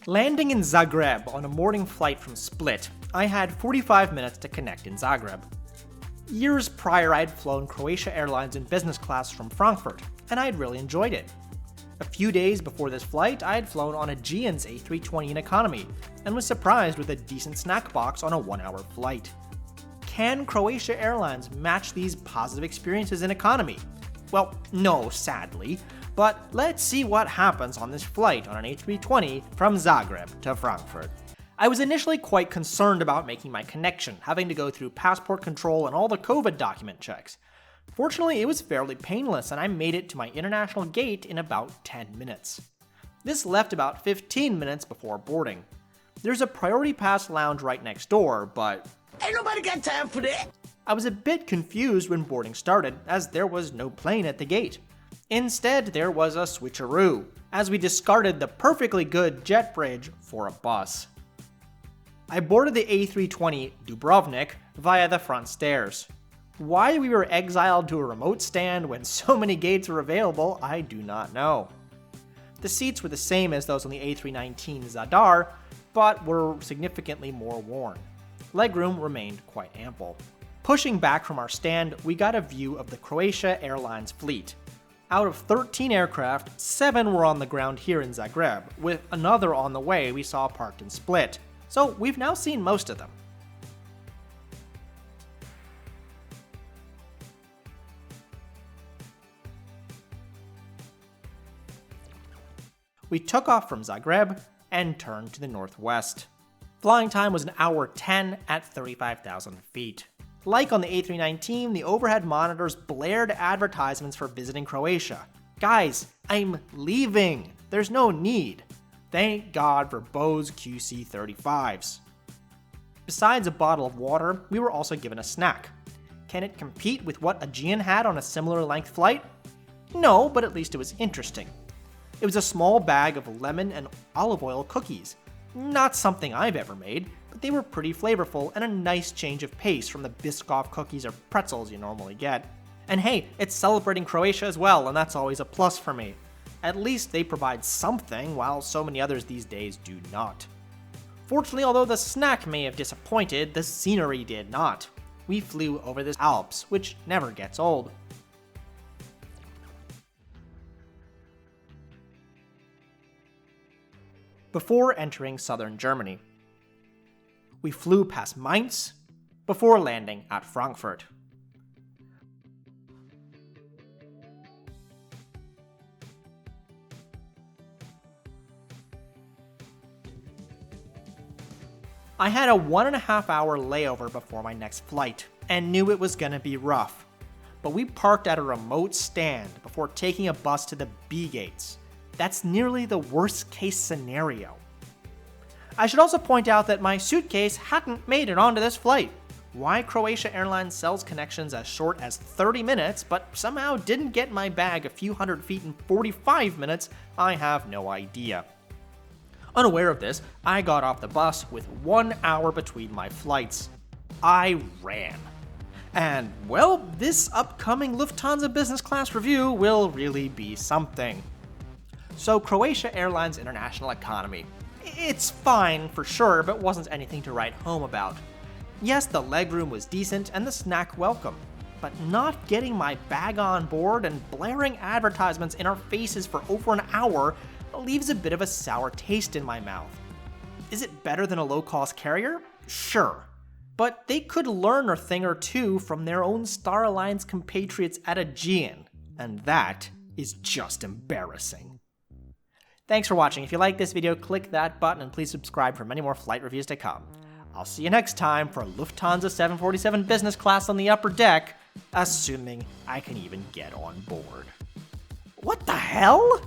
Landing in Zagreb on a morning flight from Split, I had 45 minutes to connect in Zagreb. Years prior, I had flown Croatia Airlines in business class from Frankfurt, and I had really enjoyed it. A few days before this flight, I had flown on Avianca's A320 in economy, and was surprised with a decent snack box on a 1-hour flight. Can Croatia Airlines match these positive experiences in economy? Well, no, sadly, but let's see what happens on this flight on an A320 from Zagreb to Frankfurt. I was initially quite concerned about making my connection, having to go through passport control and all the COVID document checks. Fortunately, it was fairly painless and I made it to my international gate in about 10 minutes. This left about 15 minutes before boarding. There's a priority pass lounge right next door, but ain't nobody got time for that. I was a bit confused when boarding started, as there was no plane at the gate. Instead, there was a switcheroo, as we discarded the perfectly good jet bridge for a bus. I boarded the A320 Dubrovnik via the front stairs. Why we were exiled to a remote stand when so many gates were available, I do not know. The seats were the same as those on the A319 Zadar, but were significantly more worn. Legroom remained quite ample. Pushing back from our stand, we got a view of the Croatia Airlines fleet. Out of 13 aircraft, 7 were on the ground here in Zagreb, with another on the way we saw parked in Split, so we've now seen most of them. We took off from Zagreb and turned to the northwest. Flying time was 1 hour 10 at 35,000 feet. Like on the A319, the overhead monitors blared advertisements for visiting Croatia. Guys, I'm leaving. There's no need. Thank God for Bose QC35s. Besides a bottle of water, we were also given a snack. Can it compete with what Aegean had on a similar length flight? No, but at least it was interesting. It was a small bag of lemon and olive oil cookies. Not something I've ever made, but they were pretty flavorful and a nice change of pace from the Biscoff cookies or pretzels you normally get. And hey, it's celebrating Croatia as well, and that's always a plus for me. At least they provide something, while so many others these days do not. Fortunately, although the snack may have disappointed, the scenery did not. We flew over the Alps, which never gets old. Before entering southern Germany, we flew past Mainz before landing at Frankfurt. I had a 1.5 hour layover before my next flight and knew it was gonna be rough, but we parked at a remote stand before taking a bus to the B gates. That's nearly the worst case scenario. I should also point out that my suitcase hadn't made it onto this flight. Why Croatia Airlines sells connections as short as 30 minutes, but somehow didn't get my bag a few hundred feet in 45 minutes, I have no idea. Unaware of this, I got off the bus with 1 hour between my flights. I ran. And, well, this upcoming Lufthansa business class review will really be something. So, Croatia Airlines International Economy. It's fine for sure, but wasn't anything to write home about. Yes, the legroom was decent and the snack welcome, but not getting my bag on board and blaring advertisements in our faces for over an hour leaves a bit of a sour taste in my mouth. Is it better than a low-cost carrier? Sure. But they could learn a thing or two from their own Star Alliance compatriots at Aegean, and that is just embarrassing. Thanks for watching. If you like this video, click that button and please subscribe for many more flight reviews to come. I'll see you next time for Lufthansa 747 business class on the upper deck, assuming I can even get on board. What the hell?